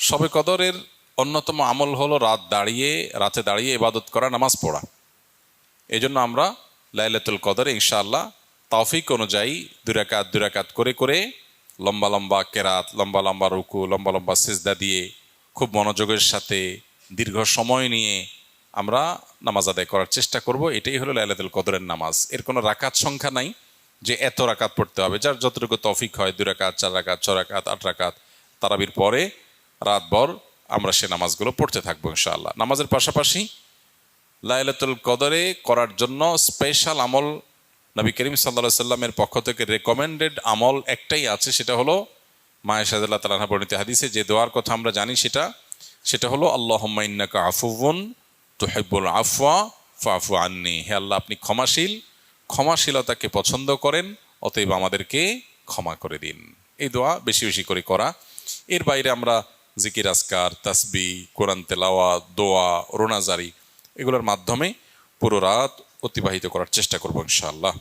শবে কদরের অন্যতম আমল হলো রাতে দাঁড়িয়ে ইবাদত করা, নামাজ পড়া। এই জন্য আমরা লাইলাতুল কদরে ইনশাআল্লাহ তৌফিক অনুযায়ী দুই রাকাত করে করে লম্বা লম্বা কেরাত, লম্বা লম্বা রুকু, লম্বা লম্বা সিজদা দিয়ে খুব মনোযোগের সাথে দীর্ঘ সময় নিয়ে আমরা নামাজ আদায় করার চেষ্টা করব। এটাই হলো লাইলাতুল কদরের নামাজ। এর কোনো রাকাত সংখ্যা নাই যে এত রাকাত পড়তে হবে, যার যতটুকু তৌফিক হয়, 2 রাকাত, 4 রাকাত, 6 রাকাত, 8 রাকাত, তারাবির পরে রাতভর আমরা সে নামাজগুলো পড়তে থাকবো ইনশাআল্লাহ। নামাজের পাশাপাশি লাইলাতুল কদরে করার জন্য স্পেশাল আমল নবী করিম সাল্লাল্লাহু আলাইহি সাল্লামের পক্ষ থেকে রেকমেন্ডেড আমল একটাই আছে, সেটা হলো মা আয়েশা রাদিয়াল্লাহু তাআলা আনহা বর্ণিত হাদিসে যে দোয়ার কথা আমরা জানি, সেটা হলো আল্লাহুম্মা ইন্নাকা আফুউন তুহিব্বুল আফওয়া ফাফু আন্নি। হে আল্লাহ, আপনি ক্ষমাশীলতাকে পছন্দ করেন, অতএব আমাদেরকে ক্ষমা করে দিন। এই দোয়া বেশি বেশি করে করা। এর বাইরে আমরা জিকির, আজকার, তাসবিহ, কোরআন তেলাওয়াত, দোয়া, রোনাজারি এগুলোর মাধ্যমে পুরো রাত অতিবাহিত করার চেষ্টা করবো ইনশাআল্লাহ।